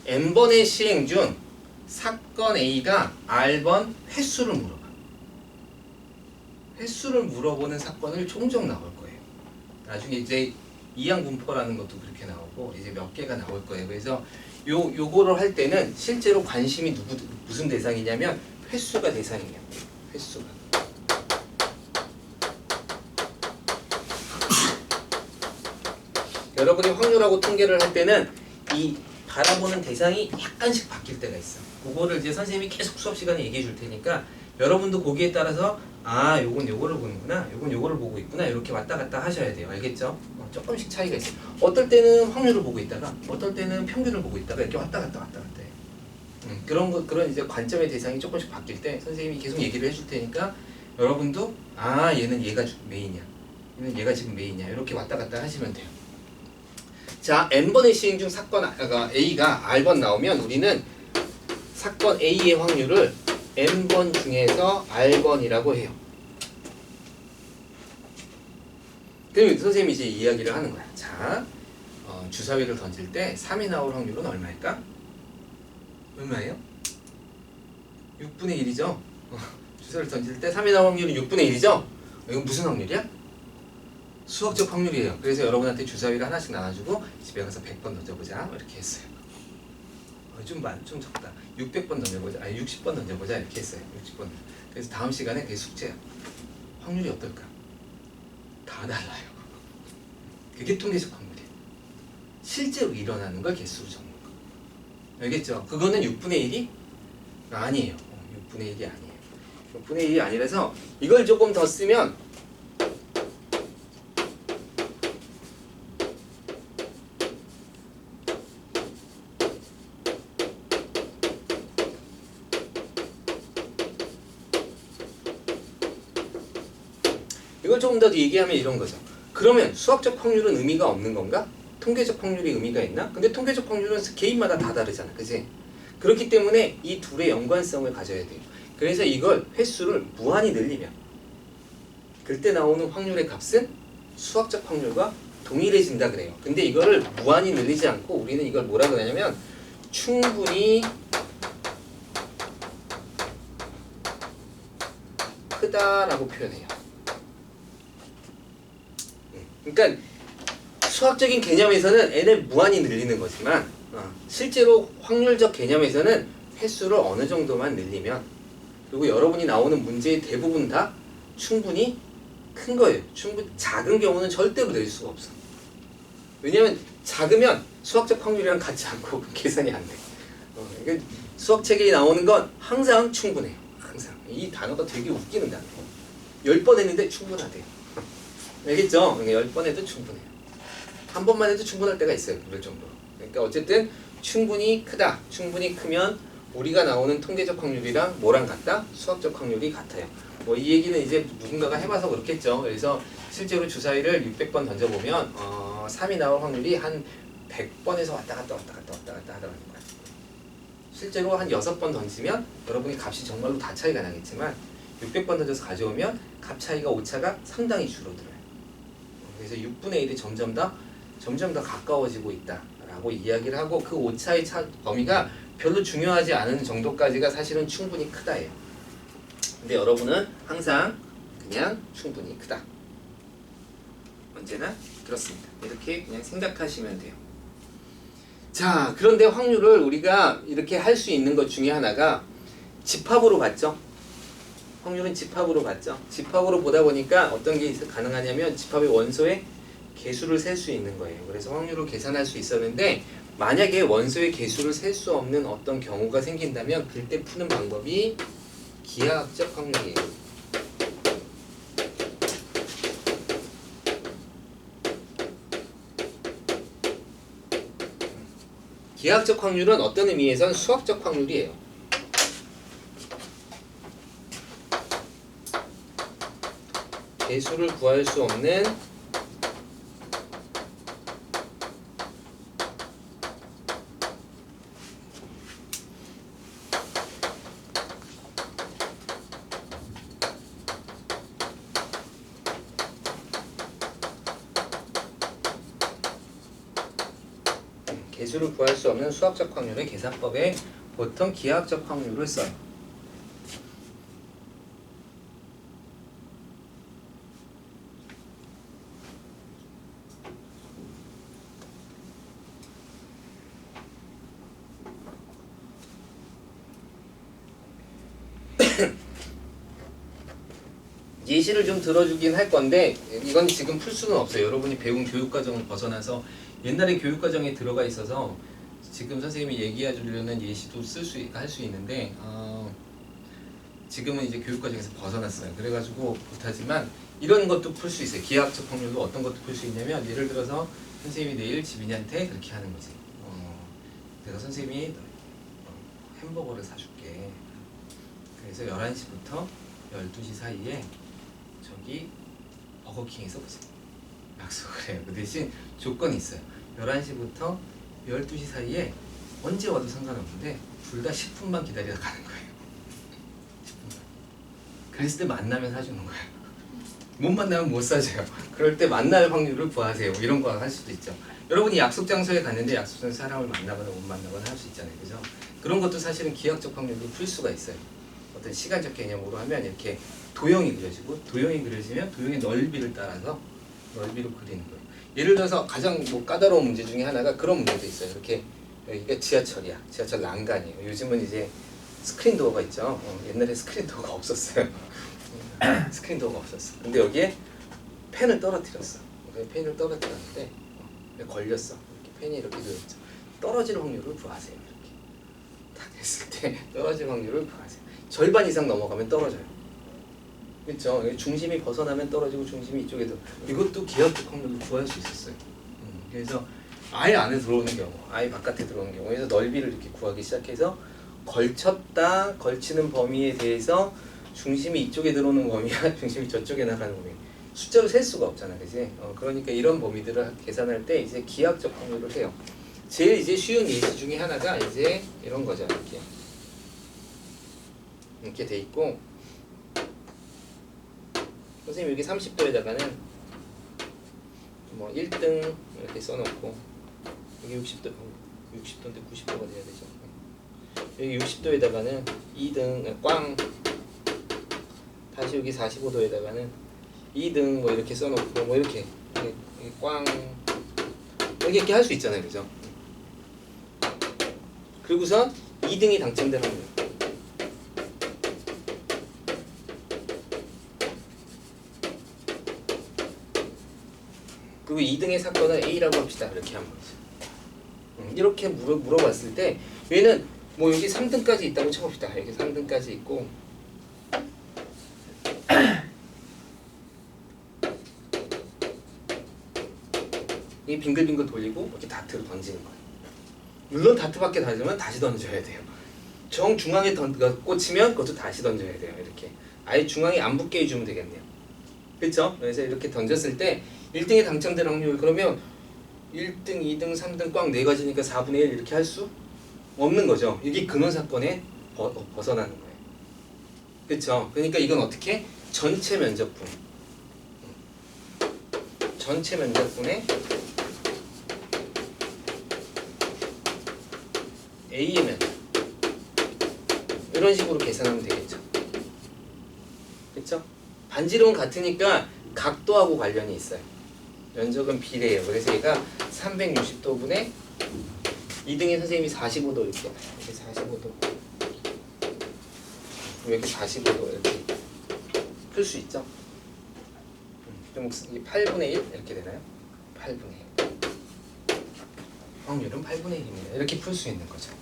n번의 시행 중 사건 A가 R번 횟수를 물어봐. 횟수를 물어보는 사건을 종종 나올 거예요. 나중에 이제 이항분포라는 것도 그렇게 나오고 이제 몇 개가 나올 거예요. 그래서 요거를 할 때는 실제로 관심이 무슨 대상이냐면 횟수가 대상이에요. 횟수가. 여러분이 확률하고 통계를 할 때는 이 바라보는 대상이 약간씩 바뀔 때가 있어. 그거를 이제 선생님이 계속 수업 시간에 얘기해 줄 테니까 여러분도 거기에 따라서 아, 요건 요거를 보는구나, 요건 요거를 보고 있구나, 이렇게 왔다 갔다 하셔야 돼요. 알겠죠? 조금씩 차이가 있어요. 어떨 때는 확률을 보고 있다가, 어떨 때는 평균을 보고 있다가 이렇게 왔다 갔다 해요. 그런 이제 관점의 대상이 조금씩 바뀔 때 선생님이 계속 얘기를 해줄 테니까 여러분도 아, 얘는 얘가 메인이야, 얘는 얘가 지금 메인이야, 이렇게 왔다 갔다 하시면 돼요. 자, n번의 시행 중 사건 A가 R번 나오면 우리는 사건 A의 확률을 n번 중에서 R번이라고 해요. 그럼 선생님이 이제 이야기를 하는 거야. 자, 주사위를 던질 때 3이 나올 확률은 얼마일까? 얼마예요? 6분의 1이죠? 주사위를 던질 때 3이 나올 확률은 6분의 1이죠? 이건 무슨 확률이야? 수학적 확률이에요. 그래서 여러분한테 주사위를 하나씩 나눠주고 집에 가서 100번 던져보자 이렇게 했어요. 좀 적다. 600번 던져보자. 아니 60번 던져보자 이렇게 했어요. 60번. 그래서 다음 시간에 그게 숙제야. 확률이 어떨까? 다 달라요. 그게 통계적 확률이에요. 실제로 일어나는 걸 개수로 적는 거. 알겠죠? 그거는 6분의 1이 아니에요. 6분의 1이 아니에요. 6분의 1이 아니라서 이걸 조금 더 쓰면 이걸 조금 더 얘기하면 이런 거죠. 그러면 수학적 확률은 의미가 없는 건가? 통계적 확률이 의미가 있나? 근데 통계적 확률은 개인마다 다 다르잖아. 그치? 그렇기 때문에 이 둘의 연관성을 가져야 돼요. 그래서 이걸 횟수를 무한히 늘리면 그때 나오는 확률의 값은 수학적 확률과 동일해진다 그래요. 근데 이거를 무한히 늘리지 않고 우리는 이걸 뭐라 그러냐면 충분히 크다라고 표현해요. 그러니까 수학적인 개념에서는 n을 무한히 늘리는 거지만 실제로 확률적 개념에서는 횟수를 어느 정도만 늘리면 그리고 여러분이 나오는 문제의 대부분 다 충분히 큰 거예요. 충분히 작은 경우는 절대로 낼 수가 없어. 왜냐면 작으면 수학적 확률이랑 같지 않고 계산이 안 돼. 그러니까 수학 책에 나오는 건 항상 충분해요. 항상. 이 단어가 되게 웃기는 단어예요. 10번 했는데 충분하대요. 알겠죠? 10번 해도 충분해요. 한 번만 해도 충분할 때가 있어요. 그럴 정도로. 그러니까 어쨌든 충분히 크다. 충분히 크면 우리가 나오는 통계적 확률이랑 뭐랑 같다? 수학적 확률이 같아요. 뭐 이 얘기는 이제 누군가가 해봐서 그렇겠죠. 그래서 실제로 주사위를 600번 던져보면 3이 나올 확률이 한 100번에서 왔다 갔다 하더라는 거예요. 실제로 한 6번 던지면 여러분이 값이 정말로 다 차이가 나겠지만 600번 던져서 가져오면 값 차이가 오차가 상당히 줄어들어요. 그래서 6분의 1이 점점 더 가까워지고 있다라고 이야기를 하고 그 오차의 범위가 별로 중요하지 않은 정도까지가 사실은 충분히 크다예요. 근데 여러분은 항상 그냥 충분히 크다. 언제나 그렇습니다. 이렇게 그냥 생각하시면 돼요. 자, 그런데 확률을 우리가 이렇게 할 수 있는 것 중에 하나가 집합으로 봤죠. 확률은 집합으로 봤죠. 집합으로 보다 보니까 어떤 게 가능하냐면 집합의 원소의 개수를 셀 수 있는 거예요. 그래서 확률을 계산할 수 있었는데 만약에 원소의 개수를 셀 수 없는 어떤 경우가 생긴다면 그때 푸는 방법이 기하학적 확률이에요. 기하학적 확률은 어떤 의미에선 수학적 확률이에요. 개수를 구할 수 없는 개수를 구할 수 없는 수학적 확률의 계산법에 보통 기하학적 확률을 써요. 예시를 좀 들어주긴 할 건데 이건 지금 풀 수는 없어요. 여러분이 배운 교육과정을 벗어나서 옛날에 교육과정에 들어가 있어서 지금 선생님이 얘기해 주려는 예시도 할 수 있는데 지금은 이제 교육과정에서 벗어났어요. 그래가지고 못하지만 이런 것도 풀 수 있어요. 기하학적 확률도 어떤 것도 풀 수 있냐면 예를 들어서 선생님이 내일 지민이한테 그렇게 하는 거지. 내가 선생님이 햄버거를 사줄게. 그래서 11시부터 12시 사이에 저기 버거킹에서 보자. 약속을 해요. 그 대신 조건이 있어요. 11시부터 12시 사이에 언제 와도 상관없는데 둘 다 10분만 기다리다 가는 거예요. 10분만. 그랬을 때 만나면 사주는 거예요. 못 만나면 못 사줘요. 그럴 때 만날 확률을 구하세요. 이런 거 할 수도 있죠. 여러분이 약속 장소에 갔는데 약속 장소에 사람을 만나거나 못 만나거나 할 수 있잖아요. 그죠? 그런 것도 사실은 기하학적 확률로 풀 수가 있어요. 어떤 시간적 개념으로 하면 이렇게 도형이 그려지고 도형이 그려지면 도형의 넓이를 따라서 넓이로 그리는 거예요. 예를 들어서 가장 까다로운 문제 중에 하나가 그런 문제도 있어요. 이렇게 여기가 지하철이야. 지하철 난간이에요. 요즘은 이제 스크린 도어가 있죠. 옛날에 스크린 도어가 없었어요. 스크린 도어가 없었어. 근데 여기에 펜을 떨어뜨렸어. 펜을 떨어뜨렸는데 걸렸어. 이렇게 펜이 이렇게 놓였죠. 떨어질 확률을 구하세요. 이렇게. 다 됐을 때 떨어질 확률을 구하세요. 절반 이상 넘어가면 떨어져요. 그렇죠? 중심이 벗어나면 떨어지고 중심이 이쪽에 들 이것도 기하적 확률을 구할 수 있었어요. 그래서 아예 안에 들어오는 경우, 아예 바깥에 들어오는 경우에서 넓이를 이렇게 구하기 시작해서 걸쳤다, 걸치는 범위에 대해서 중심이 이쪽에 들어오는 범위야, 중심이 저쪽에 나가는 범위. 숫자로 셀 수가 없잖아, 그지? 그러니까 이런 범위들을 계산할 때 이제 기하적 확률을 해요. 제일 이제 쉬운 예시 중에 하나가 이제 이런 거죠, 이렇게 돼 있고, 선생님 여기 30도에다가는 뭐 1등 이렇게 써놓고, 여기 60도인데 90도가 돼야 되죠. 여기 60도에다가는 2등 꽝, 다시 여기 45도에다가는 2등 뭐 이렇게 써놓고 뭐 이렇게 꽝 이렇게 할 수 있잖아요, 그죠? 그리고선 2등이 당첨될 확률. 그리고 2등의 사건을 A라고 합시다. 이렇게 하면 이렇게 물어봤을 때 얘는 뭐 여기 3등까지 있다고 쳐봅시다. 여기 3등까지 있고 이 빙글빙글 돌리고 이렇게 다트로 던지는 거예요. 물론 다트밖에 던지면 다시 던져야 돼요. 정중앙에 꽂히면 그것도 다시 던져야 돼요. 이렇게 아예 중앙에 안 붙게 해주면 되겠네요. 그렇죠? 그래서 이렇게 던졌을 때 1등에 당첨될 확률, 그러면 1등, 2등, 3등 꽝 4가지니까 4분의 1 이렇게 할 수 없는 거죠. 이게 근원 사건에 벗어나는 거예요. 그렇죠? 그러니까 이건 어떻게? 전체 면적분. 전체 면적분에 A의 면적. 이런 식으로 계산하면 되겠죠. 그렇죠? 반지름은 같으니까 각도하고 관련이 있어요. 면적은 비례해요. 그래서 얘가 360도분의 2등의 선생님이 45도 이렇게 45도 이렇게 45도 이렇게 풀 수 있죠. 그럼 8분의 1 이렇게 되나요? 8분의 1 확률은 8분의 1입니다. 이렇게 풀 수 있는 거죠.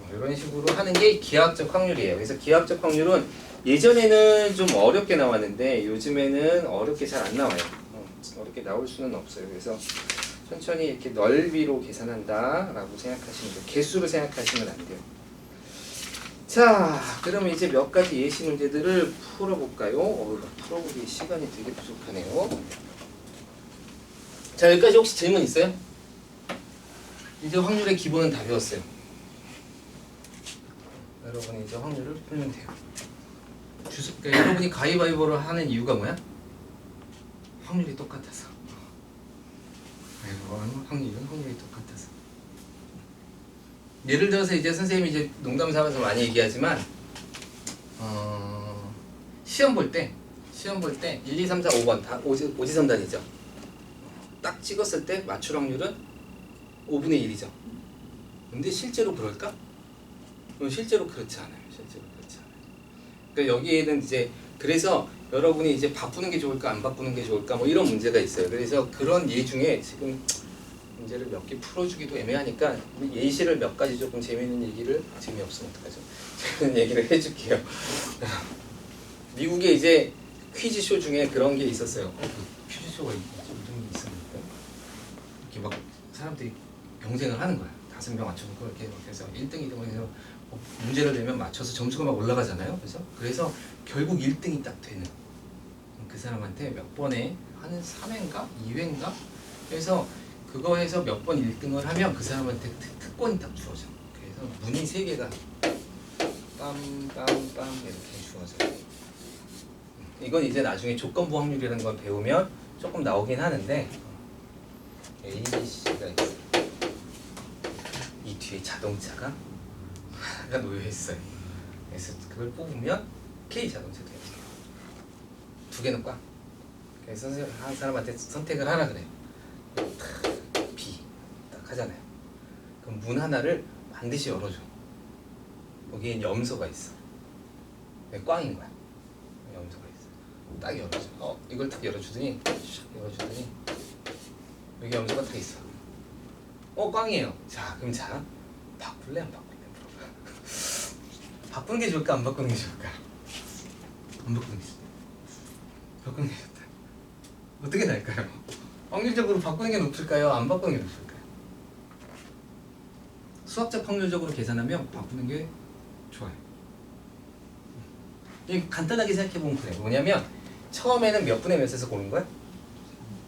이런 식으로 하는 게 기하학적 확률이에요. 그래서 기하학적 확률은 예전에는 좀 어렵게 나왔는데 요즘에는 어렵게 잘 안 나와요. 어렵게 나올 수는 없어요. 그래서 천천히 이렇게 넓이로 계산한다 라고 생각하시면 돼요. 개수로 생각하시면 안 돼요. 자, 그러면 이제 몇 가지 예시 문제들을 풀어볼까요? 풀어보기 시간이 되게 부족하네요. 자, 여기까지 혹시 질문 있어요? 이제 확률의 기본은 다 배웠어요. 여러분이 이제 확률을 풀면 돼요. 그러니까 여러분이 가위바위보를 하는 이유가 뭐야? 확률이 똑같아서. 확률이 똑같아서. 예를 들어서 이제 선생님이 이제 농담 삼아서 많이 얘기하지만 시험 볼 때 1, 2, 3, 4, 5번 다 오지선단이죠. 딱 찍었을 때 맞출 확률은 5분의 1이죠. 근데 실제로 그럴까? 실제로 그렇지 않아요. 그러니까 여기에는 이제 그래서 여러분이 이제 바꾸는 게 좋을까 안 바꾸는 게 좋을까 뭐 이런 문제가 있어요. 그래서 그런 예 중에 지금 문제를 몇 개 풀어주기도 애매하니까 예시를 몇 가지 조금 재미있는 얘기를 재미없으면 어떡하죠? 재미있는 얘기를 해줄게요. 미국에 이제 퀴즈쇼 중에 그런 게 있었어요. 퀴즈쇼가 이런 게 있었는데 이렇게 막 사람들이 경쟁을 하는 거야. 5명 맞춰놓고 이렇게 해서 1등, 2등 해서 문제를 내면 맞춰서 점수가 막 올라가잖아요. 그래서 결국 1등이 딱 되는 그 사람한테 몇 번에 한 3회인가 2회인가 그래서 그거 해서 몇 번 1등을 하면 그 사람한테 특권이 딱 주어져. 그래서 문이 3개가 빰빰빰 이렇게 주어져요. 이건 이제 나중에 조건부 확률이라는 걸 배우면 조금 나오긴 하는데 A, B, C가 있어요. 이 뒤에 자동차가 하나가 놓여 있어요. 그래서 그걸 뽑으면 K 자동차가 돼요. 2개는 꽝. 그래서 한 사람한테 선택을 하라 그래요. B 딱 하잖아요. 그럼 문 하나를 반드시 열어줘. 거기엔 염소가 있어. 꽝인 거야. 염소가 있어. 딱 열어줘. 이걸 딱 열어주더니 여기 염소가 딱 있어. 꽝이에요. 자, 그럼 바꿀래 안 바꿀래 물어봐. 바꾸는 게 좋을까 안 바꾸는 게 좋을까? 안 바꾸는 게 좋다. 바꾸는 게 좋다. 어떻게 날까요? 확률적으로 바꾸는 게 높을까요? 안 바꾸는 게 높을까요? 수학적 확률적으로 계산하면 바꾸는 게 좋아요. 간단하게 생각해 보면 그래요. 뭐냐면 처음에는 몇 분의 몇에서 고른 거야?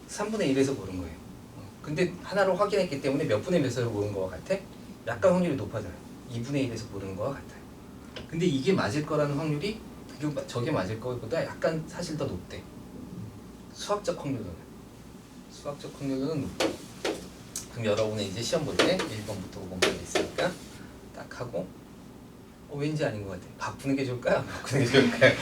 3분의 1에서 고른 거예요. 근데 하나로 확인했기 때문에 몇 분의 몇에서 고른 거와 같아? 약간 확률이 높아져요. 2분의 1에서 고른 거와 같아요. 근데 이게 맞을 거라는 확률이 저게 맞을 거보다 약간 사실 더 높대. 수학적 확률로는. 수학적 확률로는 높고. 그럼 여러분은 이제 시험 볼 때 1번부터 5번까지 있으니까 딱 하고 왠지 아닌 것 같아. 바꾸는 게 좋을까요? 안 바꾸는 게 좋을까요?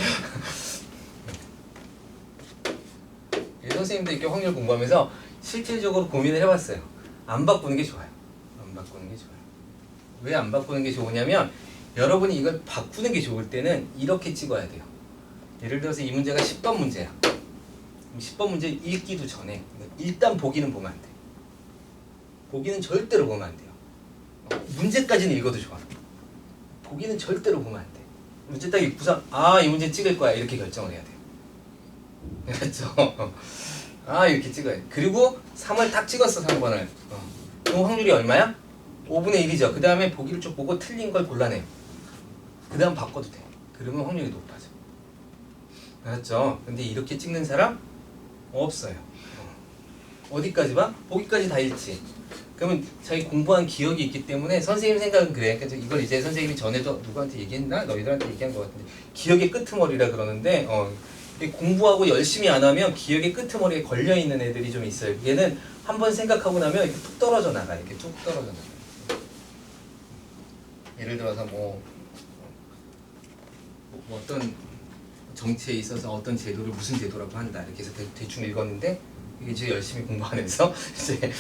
선생님도 이렇게 확률 공부하면서 실질적으로 고민을 해봤어요. 안 바꾸는 게 좋아요. 안 바꾸는 게 좋아요. 왜 안 바꾸는 게 좋으냐면 여러분이 이걸 바꾸는 게 좋을 때는 이렇게 찍어야 돼요. 예를 들어서 이 문제가 10번 문제야. 10번 문제 읽기도 전에 일단 보기는 보면 안 돼. 보기는 절대로 보면 안 돼요. 문제까지는 읽어도 좋아. 보기는 절대로 보면 안 돼. 문제 딱 읽고서 이 문제 찍을 거야 이렇게 결정을 해야 돼요. 그렇죠? 이렇게 찍어야 돼. 그리고 3을 딱 찍었어 3번을. 그럼 확률이 얼마야? 5분의 1이죠. 그 다음에 보기를 쭉 보고 틀린 걸 골라내요. 그 다음 바꿔도 돼. 그러면 확률이 높아져. 알았죠? 근데 이렇게 찍는 사람 없어요. 어디까지 봐? 보기까지 다 읽지. 그러면 자기 공부한 기억이 있기 때문에 선생님 생각은 그래. 그러니까 이걸 이제 선생님이 전에도 누구한테 얘기했나? 너희들한테 얘기한 것 같은데 기억의 끄트머리라 그러는데 공부하고 열심히 안 하면 기억의 끄트머리에 걸려있는 애들이 좀 있어요. 얘는 한번 생각하고 나면 이렇게 툭 떨어져 나가. 이렇게 툭 떨어져 나가. 예를 들어서 뭐 어떤 정치에 있어서 어떤 제도를 무슨 제도라고 한다. 이렇게 해서 대충 읽었는데 이게 이제 열심히 공부 안 해서 이제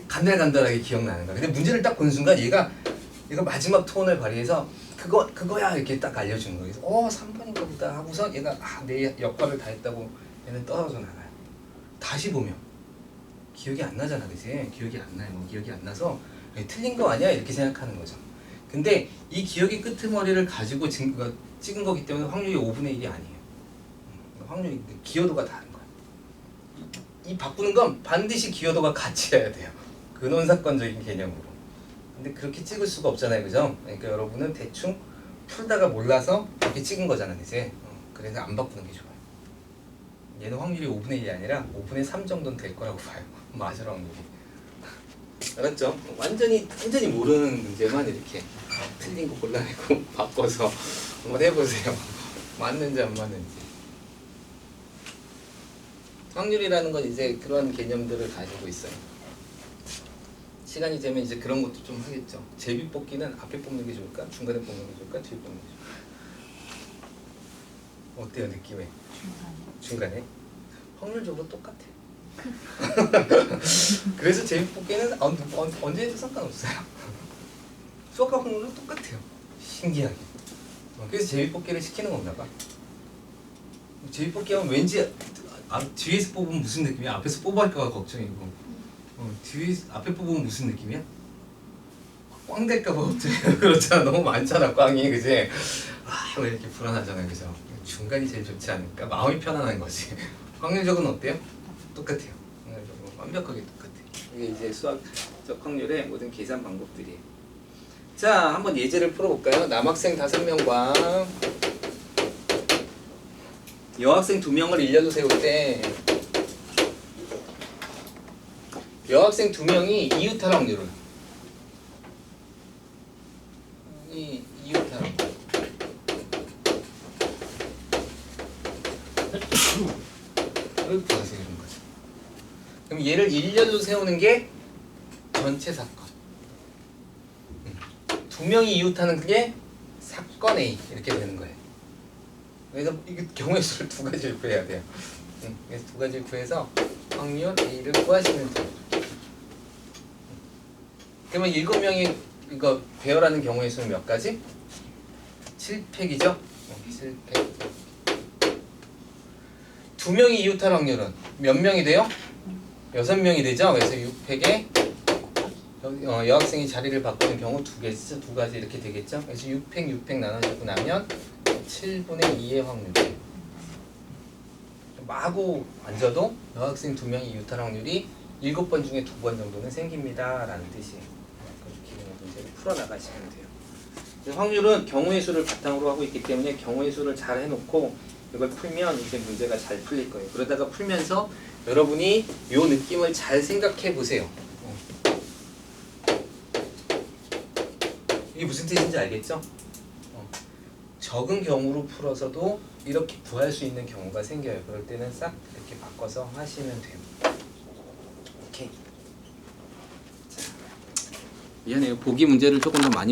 간달간달하게 기억나는 거야. 근데 문제를 딱 본 순간 얘가 마지막 톤을 발휘해서 그거야 이렇게 딱 알려주는 거예요. 그래서 3번인가 보다 하고서 얘가 내 역할을 다 했다고 얘는 떨어져 나가요. 다시 보면 기억이 안 나잖아, 그치? 기억이 안 나요. 기억이 안 나서 틀린 거 아니야? 이렇게 생각하는 거죠. 근데 이 기억의 끄트머리를 가지고 찍은 거기 때문에 확률이 5분의 1이 아니에요. 확률이 기여도가 다른 거야. 이 바꾸는 건 반드시 기여도가 같이 해야 돼요. 근원사건적인 개념으로. 근데 그렇게 찍을 수가 없잖아요, 그죠? 그러니까 여러분은 대충 풀다가 몰라서 이렇게 찍은 거잖아, 이제. 그래서 안 바꾸는 게 좋아요. 얘는 확률이 5분의 1이 아니라 5분의 3 정도는 될 거라고 봐요. 맞을 확률이. 알았죠? 완전히 모르는 문제만 이렇게 틀린 거 골라내고 바꿔서 한번 해보세요. 맞는지 안 맞는지. 확률이라는 건 이제 그런 개념들을 가지고 있어요. 시간이 되면 이제 그런 것도 좀 하겠죠. 제비 뽑기는 앞에 뽑는 게 좋을까? 중간에 뽑는 게 좋을까? 뒤에 뽑는 게 좋을까? 어때요, 느낌에? 중간에? 확률적으로 똑같아요. 그래서 제비 뽑기는 언제 해도 상관없어요. 수학과 확률은 똑같아요. 신기하게. 그래서 제비 뽑기를 시키는 건가 봐. 제비 뽑기 하면 왠지 뒤에서 뽑으면 무슨 느낌이야? 앞에서 뽑아할까 걱정이고. 뒤에 앞에 뽑으면 무슨 느낌이야? 꽝 될까 봐 걱정. 그렇잖아. 너무 많잖아 꽝이, 그지? 왜 이렇게 불안하잖아요, 그죠? 중간이 제일 좋지 않을까? 마음이 편안한 거지. 확률적은 어때요? 똑같아요. 확률적은 완벽하게 똑같아요. 이게 이제 수학적 확률의 모든 계산 방법들이에요. 자, 한번 예제를 풀어볼까요? 남학생 5명과 여학생 2명을 일렬로 세울 때 여학생 2명이 이웃할 확률은 이웃할 확률 을 구하세요, 이런 거죠. 그럼 얘를 일렬로 세우는 게 전체 사건. 2명이 이웃하는 그게 사건 A 이렇게 되는 거예요. 그래서 이게 경우의 수를 2가지를 구해야 돼요. 그래서 2가지를 구해서 확률 A를 구하시면 돼요. 그러면 7명이 이거 배열하는 경우의 수는 몇 가지? 7팩이죠? 7팩. 2명이 이웃할 확률은 몇 명이 돼요? 6명이 되죠? 그래서 6팩에 여학생이 자리를 바꾸는 경우 두 가지 이렇게 되겠죠. 그래서 6팩 나눠주고 나면 7분의 2의 확률이 마구 앉아도 여학생 2명이 유탈 확률이 7번 중에 2번 정도는 생깁니다 라는 뜻이에요. 그렇게 문제를 풀어나가시면 돼요. 확률은 경우의 수를 바탕으로 하고 있기 때문에 경우의 수를 잘 해놓고 이걸 풀면 이제 문제가 잘 풀릴 거예요. 그러다가 풀면서 여러분이 이 느낌을 잘 생각해 보세요. 이게 무슨 뜻인지 알겠죠? 적은 경우로 풀어서도 이렇게 구할 수 있는 경우가 생겨요. 그럴 때는 싹 이렇게 바꿔서 하시면 돼요. 오케이. 자, 미안해요. 보기 문제를 조금 더 많이